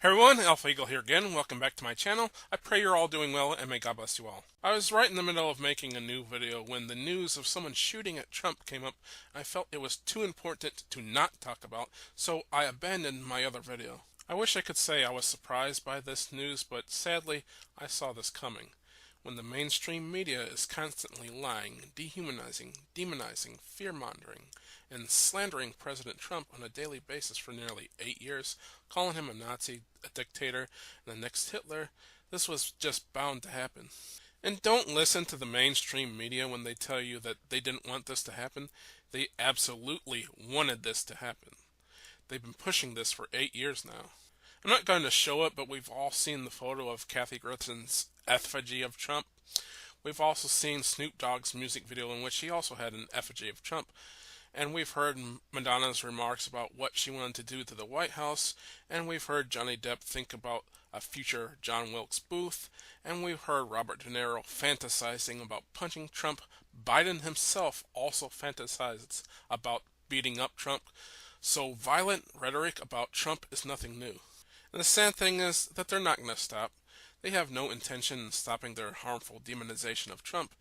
Hey everyone, Alpha Eagle here again. Welcome back to my channel. I pray you're all doing well and may God bless you all. I was right in the middle of making a new video when the news of someone shooting at Trump came up. I felt it was too important to not talk about, so I abandoned my other video. I wish I could say I was surprised by this news, but sadly, I saw this coming. When the mainstream media is constantly lying, dehumanizing, demonizing, fear-mongering, and slandering President Trump on a daily basis for nearly 8 years, calling him a Nazi, a dictator, and the next Hitler, this was just bound to happen. And don't listen to the mainstream media when they tell you that they didn't want this to happen. They absolutely wanted this to happen. They've been pushing this for 8 years now. I'm not going to show it, but we've all seen the photo of Kathy Griffin's effigy of Trump. We've also seen Snoop Dogg's music video in which he also had an effigy of Trump. And we've heard Madonna's remarks about what she wanted to do to the White House. And we've heard Johnny Depp think about a future John Wilkes Booth. And we've heard Robert De Niro fantasizing about punching Trump. Biden himself also fantasizes about beating up Trump. So violent rhetoric about Trump is nothing new. And the sad thing is that they're not going to stop. They have no intention in stopping their harmful demonization of Trump.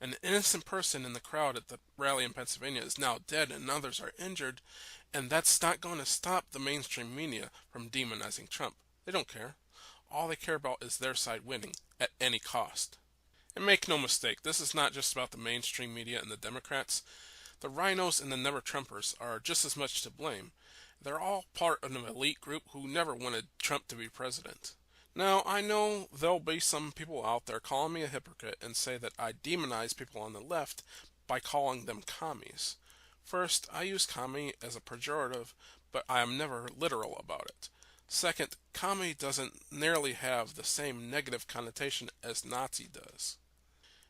An innocent person in the crowd at the rally in Pennsylvania is now dead and others are injured, and that's not going to stop the mainstream media from demonizing Trump. They don't care. All they care about is their side winning at any cost. And make no mistake, this is not just about the mainstream media and the Democrats. The rhinos and the never-Trumpers are just as much to blame. They're all part of an elite group who never wanted Trump to be president. Now, I know there'll be some people out there calling me a hypocrite and say that I demonize people on the left by calling them commies. First, I use commie as a pejorative, but I am never literal about it. Second, commie doesn't nearly have the same negative connotation as Nazi does.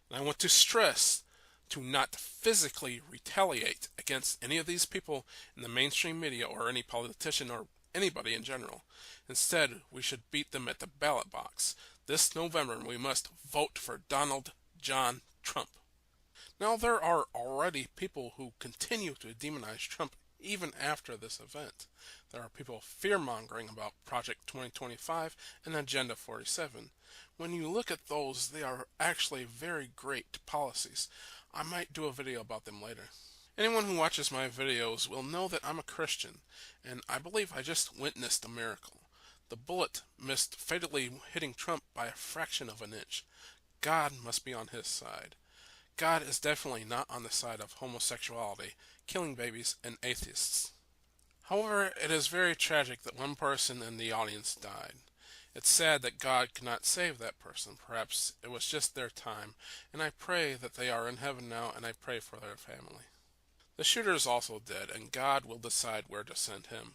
And I want to stress to not physically retaliate against any of these people in the mainstream media or any politician or anybody in general. Instead, we should beat them at the ballot box. This November, we must vote for Donald John Trump. Now, there are already people who continue to demonize Trump even after this event. There are people fear-mongering about Project 2025 and Agenda 47. When you look at those, they are actually very great policies. I might do a video about them later. Anyone who watches my videos will know that I'm a Christian, and I believe I just witnessed a miracle. The bullet missed fatally hitting Trump by a fraction of an inch. God must be on his side. God is definitely not on the side of homosexuality, killing babies, and atheists. However, it is very tragic that one person in the audience died. It's sad that God could not save that person. Perhaps it was just their time, and I pray that they are in heaven now, and I pray for their family. The shooter is also dead, and God will decide where to send him.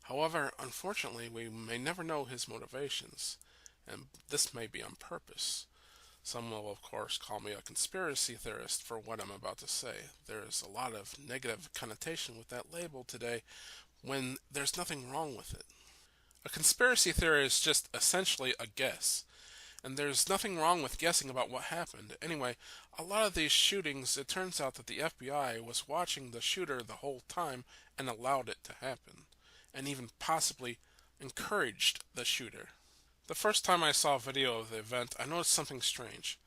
However, unfortunately, we may never know his motivations, and this may be on purpose. Some will, of course, call me a conspiracy theorist for what I'm about to say. There is a lot of negative connotation with that label today when there's nothing wrong with it. A conspiracy theory is just essentially a guess, and there's nothing wrong with guessing about what happened. Anyway, a lot of these shootings, it turns out that the FBI was watching the shooter the whole time and allowed it to happen, and even possibly encouraged the shooter. The first time I saw a video of the event, I noticed something strange.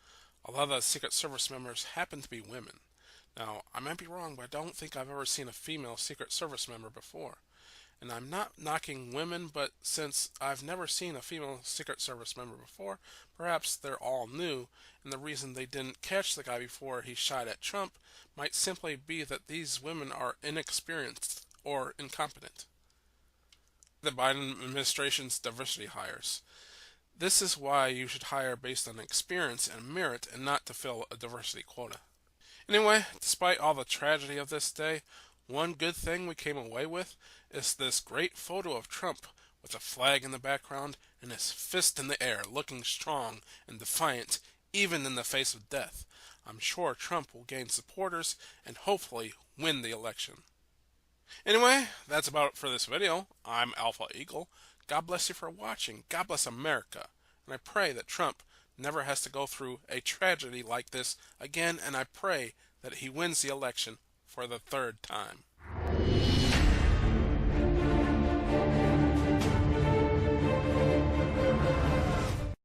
A lot of the Secret Service members happened to be women. Now, I might be wrong, but I don't think I've ever seen a female Secret Service member before. And I'm not knocking women, but since I've never seen a female Secret Service member before, perhaps they're all new, and the reason they didn't catch the guy before he shot at Trump might simply be that these women are inexperienced or incompetent. The Biden administration's diversity hires. This is why you should hire based on experience and merit and not to fill a diversity quota. Anyway, despite all the tragedy of this day, one good thing we came away with is this great photo of Trump with a flag in the background and his fist in the air, looking strong and defiant even in the face of death. I'm sure Trump will gain supporters and hopefully win the election. Anyway, that's about it for this video. I'm Alpha Eagle. God bless you for watching. God bless America. And I pray that Trump never has to go through a tragedy like this again, and I pray that he wins the election for the third time.